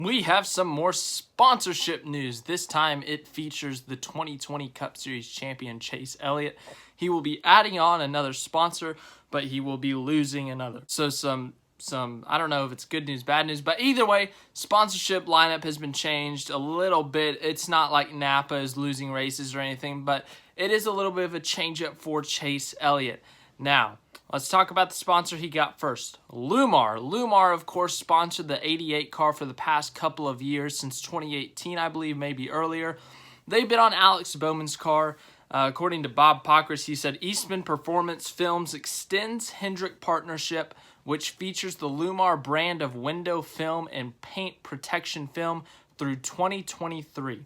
We have some more sponsorship news. This time it features the 2020 Cup Series champion Chase Elliott. He will be adding on another sponsor, but he will be losing another. So some I don't know if it's good news, bad news, but either way, sponsorship lineup has been changed a little bit. It's not like Napa is losing races or anything, but it is a little bit of a change up for Chase Elliott. Now, let's talk about the sponsor he got first. Lumar. Lumar, of course, sponsored the 88 car for the past couple of years, since 2018, I believe, maybe earlier. They've been on Alex Bowman's car. According to Bob Pockris, he said Eastman Performance Films extends Hendrick partnership, which features the Lumar brand of window film and paint protection film through 2023.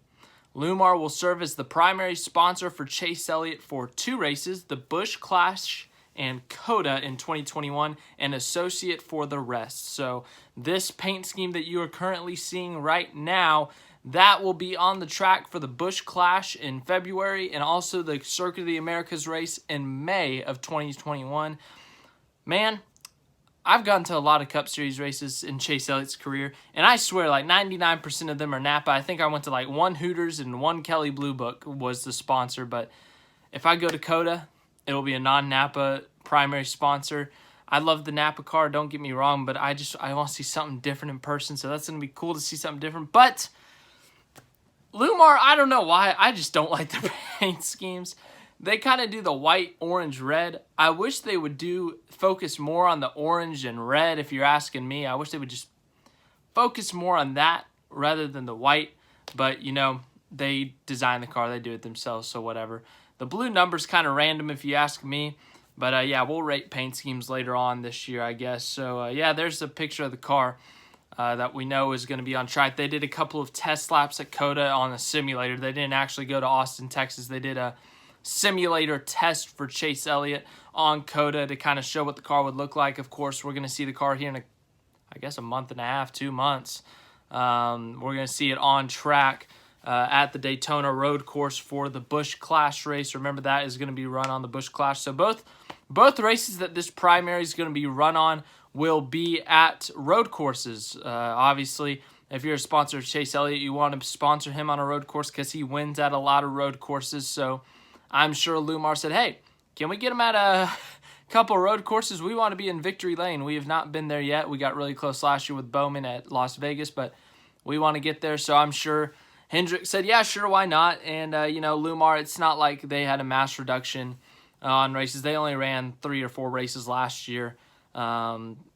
Lumar will serve as the primary sponsor for Chase Elliott for 2 races, the Busch Clash and Coda in 2021, and associate for the rest. So this paint scheme that you are currently seeing right now, that will be on the track for the Busch Clash in February and also the Circuit of the Americas race in May of 2021. Man, I've gone to a lot of Cup Series races in Chase Elliott's career, and I swear like 99% of them are Napa. I think I went to like 1 Hooters and 1 Kelly Blue Book was the sponsor, but if I go to Coda, it will be a non-Napa primary sponsor. I love the Napa car, don't get me wrong, but I want to see something different in person, so that's going to be cool to see something different. But Lumar, I don't know why, I just don't like their paint schemes. They kind of do the white, orange, red. I wish they would focus more on the orange and red, if you're asking me. I wish they would just focus more on that rather than the white. But, you know, they design the car. They do it themselves, so whatever. The blue number's kind of random if you ask me. But, yeah, we'll rate paint schemes later on this year, I guess. So, yeah, there's a picture of the car that we know is going to be on track. They did a couple of test laps at COTA on a simulator. They didn't actually go to Austin, Texas. They did a simulator test for Chase Elliott on COTA to kind of show what the car would look like. Of course, we're going to see the car here in, I guess, a month and a half, 2 months. We're going to see it on track at the Daytona road course for the Busch Clash race. Remember, that is going to be run on the Busch Clash. So both races that this primary is going to be run on will be at road courses. Obviously, if you're a sponsor of Chase Elliott, you want to sponsor him on a road course because he wins at a lot of road courses. So I'm sure Lumar said, hey, can we get him at a couple road courses? We want to be in Victory Lane. We have not been there yet. We got really close last year with Bowman at Las Vegas, but we want to get there. So I'm sure Hendrick said, yeah, sure, why not? And, you know, Lumar, it's not like they had a mass reduction on races. They only ran 3 or 4 races last year,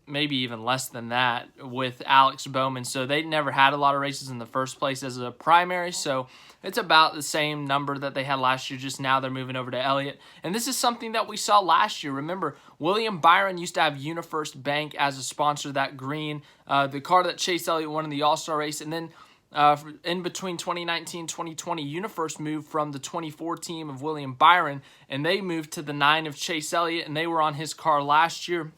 maybe even less than that with Alex Bowman. So they never had a lot of races in the first place as a primary. So it's about the same number that they had last year, just now they're moving over to Elliott. And this is something that we saw last year. Remember, William Byron used to have UniFirst Bank as a sponsor, that green, the car that Chase Elliott won in the All-Star race. And then in between 2019 and 2020, UniFirst moved from the 24 team of William Byron, and they moved to the 9 of Chase Elliott, and they were on his car last year.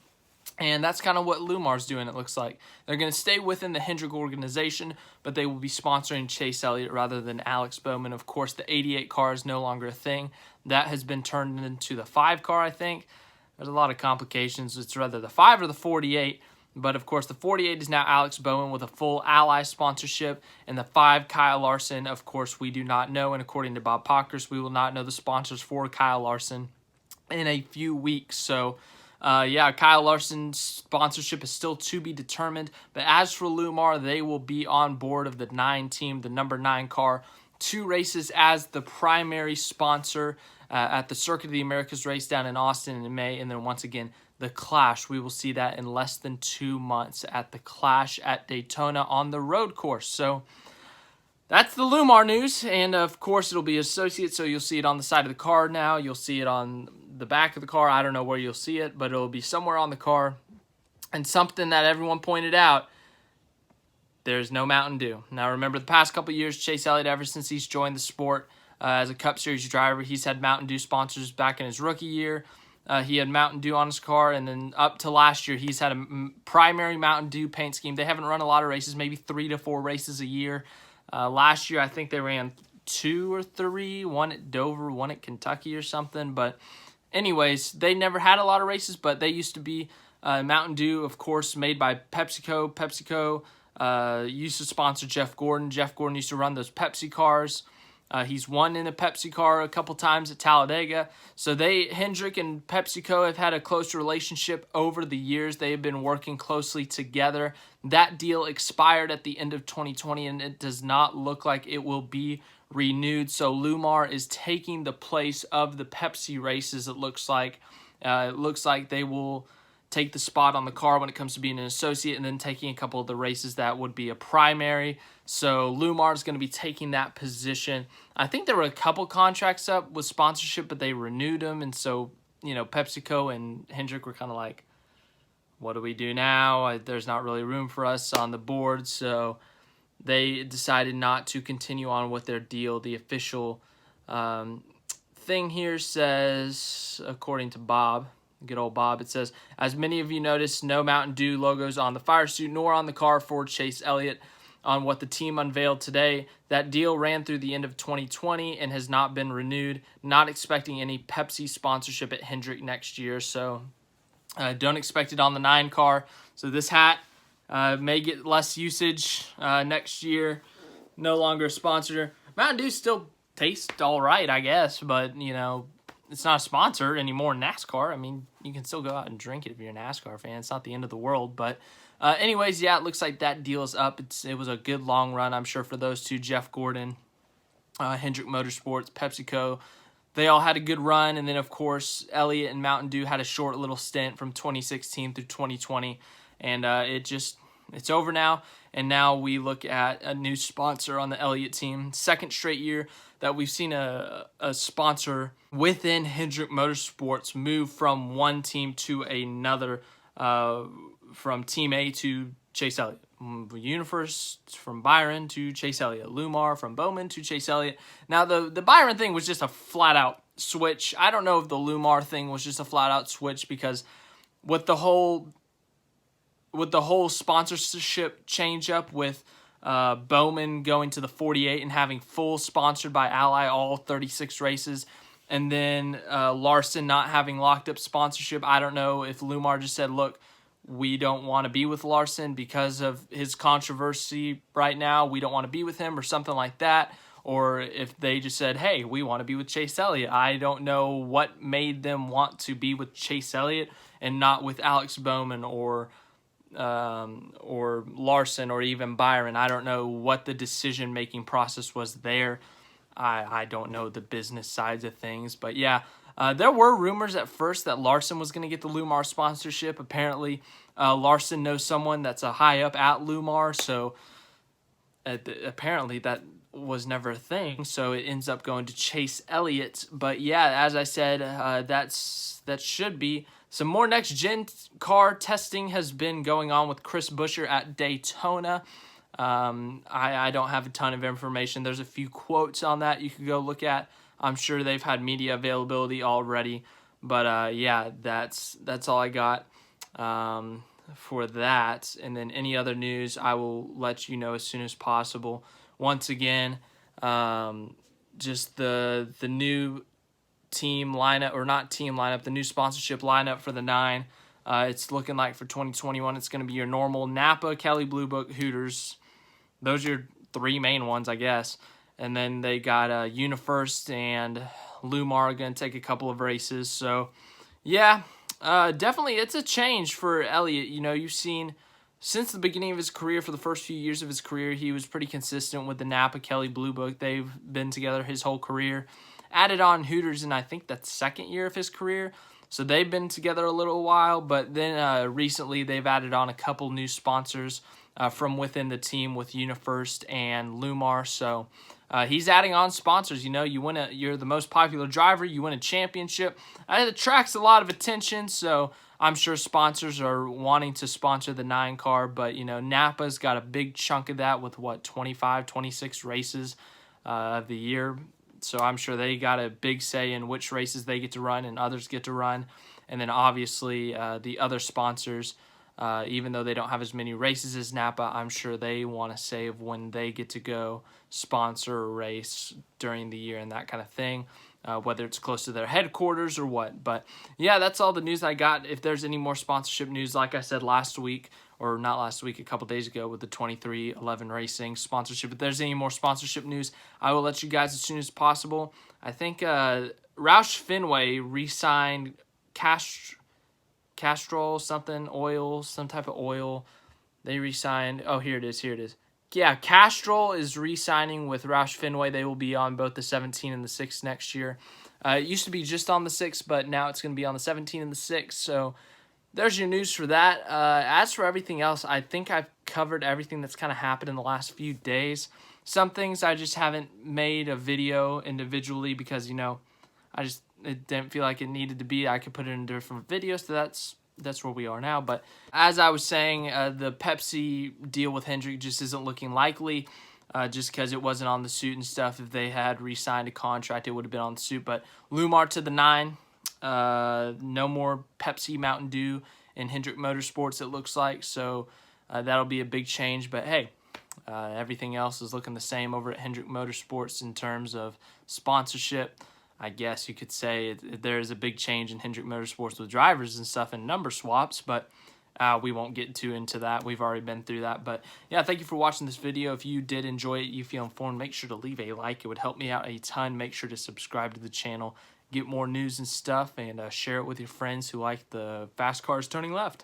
And that's kind of what Lumar's doing, it looks like. They're going to stay within the Hendrick organization, but they will be sponsoring Chase Elliott rather than Alex Bowman. Of course, the 88 car is no longer a thing. That has been turned into the 5 car, I think. There's a lot of complications. It's rather the 5 or the 48. But, of course, the 48 is now Alex Bowman with a full Ally sponsorship. And the 5, Kyle Larson, of course, we do not know. And according to Bob Pockris, we will not know the sponsors for Kyle Larson in a few weeks. So, yeah, Kyle Larson's sponsorship is still to be determined. But as for Lumar, they will be on board of the 9 team, the number 9 car. 2 races as the primary sponsor at the Circuit of the Americas race down in Austin in May. And then once again, the Clash. We will see that in less than 2 months at the Clash at Daytona on the road course. So that's the Lumar news. And, of course, it'll be associated. So you'll see it on the side of the car now. You'll see it on the back of the car. I don't know where you'll see it, but it'll be somewhere on the car. And something that everyone pointed out, there's no Mountain Dew. Now, remember, the past couple of years, Chase Elliott, ever since he's joined the sport as a Cup Series driver, he's had Mountain Dew sponsors back in his rookie year. He had Mountain Dew on his car, and then up to last year, he's had a primary Mountain Dew paint scheme. They haven't run a lot of races, maybe 3 to 4 races a year. Last year, I think they ran 2 or 3, one at Dover, one at Kentucky or something. But anyways, they never had a lot of races, but they used to be Mountain Dew, of course, made by PepsiCo. PepsiCo used to sponsor Jeff Gordon. Jeff Gordon used to run those Pepsi cars. He's won in a Pepsi car a couple times at Talladega. So Hendrick and PepsiCo have had a close relationship over the years. They have been working closely together. That deal expired at the end of 2020, and it does not look like it will be renewed. So Lumar is taking the place of the Pepsi races, it looks like. It looks like they will take the spot on the car when it comes to being an associate, and then taking a couple of the races that would be a primary. So Lumar is going to be taking that position. I think there were a couple contracts up with sponsorship, but they renewed them. And so, PepsiCo and Hendrick were kind of like, what do we do now? There's not really room for us on the board. So they decided not to continue on with their deal. The official thing here says, according to Bob, good old Bob, it says, as many of you noticed, no Mountain Dew logos on the fire suit nor on the car for Chase Elliott on what the team unveiled today. That deal ran through the end of 2020 and has not been renewed. Not expecting any Pepsi sponsorship at Hendrick next year, so don't expect it on the 9 car. So this hat may get less usage next year. No longer a sponsor. Mountain Dew still tastes all right, I guess, but, it's not a sponsor anymore in NASCAR. I mean, you can still go out and drink it if you're a NASCAR fan. It's not the end of the world. But anyways, yeah, it looks like that deal is up. It was a good long run, I'm sure, for those two, Jeff Gordon, Hendrick Motorsports, PepsiCo. They all had a good run. And then, of course, Elliott and Mountain Dew had a short little stint from 2016 through 2020. And it's over now. And now we look at a new sponsor on the Elliott team. Second straight year that we've seen a sponsor within Hendrick Motorsports move from one team to another, from Team A to Chase Elliott. Universe from Byron to Chase Elliott. Lumar from Bowman to Chase Elliott. Now, the Byron thing was just a flat-out switch. I don't know if the Lumar thing was just a flat-out switch, because with the whole sponsorship change up with Bowman going to the 48 and having full sponsored by Ally all 36 races, and then Larson not having locked up sponsorship. I don't know if Lumar just said, look, we don't want to be with Larson because of his controversy right now. We don't want to be with him, or something like that. Or if they just said, hey, we want to be with Chase Elliott. I don't know what made them want to be with Chase Elliott and not with Alex Bowman or Larson or even Byron. I don't know what the decision-making process was there. I don't know the business sides of things. But yeah, there were rumors at first that Larson was going to get the Lumar sponsorship. Apparently, Larson knows someone that's a high up at Lumar, so apparently that was never a thing. So it ends up going to Chase Elliott. But yeah, as I said, that should be. Some more next-gen car testing has been going on with Chris Buescher at Daytona. I don't have a ton of information. There's a few quotes on that you could go look at. I'm sure they've had media availability already. But yeah, that's all I got for that. And then any other news, I will let you know as soon as possible. Once again, just the new team lineup, or not team lineup, the new sponsorship lineup for the 9. It's looking like for 2021, it's going to be your normal Napa, Kelley Blue Book, Hooters. Those are your 3 main ones, I guess. And then they got UniFirst and Lumar going to take a couple of races. So, yeah, definitely it's a change for Elliott. You've seen since the beginning of his career, for the first few years of his career, he was pretty consistent with the Napa, Kelley Blue Book. They've been together his whole career. Added on Hooters in, I think, that second year of his career. So they've been together a little while. But then recently they've added on a couple new sponsors from within the team with UniFirst and Lumar. So he's adding on sponsors. You're the most popular driver. You win a championship. It attracts a lot of attention. So I'm sure sponsors are wanting to sponsor the 9 car. But, Napa's got a big chunk of that with, 25, 26 races of the year. So I'm sure they got a big say in which races they get to run and others get to run. And then obviously the other sponsors, even though they don't have as many races as Napa, I'm sure they want to say of when they get to go sponsor a race during the year and that kind of thing, whether it's close to their headquarters or what. But yeah, that's all the news I got. If there's any more sponsorship news, like I said last week, or not last week, a couple days ago with the 2311 Racing sponsorship. If there's any more sponsorship news, I will let you guys as soon as possible. I think Roush Fenway re-signed Castrol something oil, some type of oil. They re-signed. Oh, here it is. Yeah, Castrol is re-signing with Roush Fenway. They will be on both the 17 and the 6 next year. It used to be just on the 6, but now it's going to be on the 17 and the 6. So there's your news for that. As for everything else, I think I've covered everything that's kind of happened in the last few days. Some things I just haven't made a video individually because, you know, it didn't feel like it needed to be. I could put it in different videos, so that's where we are now. But as I was saying, the Pepsi deal with Hendrick just isn't looking likely, just because it wasn't on the suit and stuff. If they had re-signed a contract, it would have been on the suit. But Lumar to the 9. No more Pepsi Mountain Dew in Hendrick Motorsports, it looks like. So that'll be a big change. But hey, everything else is looking the same over at Hendrick Motorsports in terms of sponsorship. I guess you could say there is a big change in Hendrick Motorsports with drivers and stuff and number swaps, but we won't get into that. We've already been through that. But yeah, thank you for watching this video. If you did enjoy it, you feel informed, make sure to leave a like. It would help me out a ton. Make sure to subscribe to the channel, get more news and stuff, and share it with your friends who like the fast cars turning left.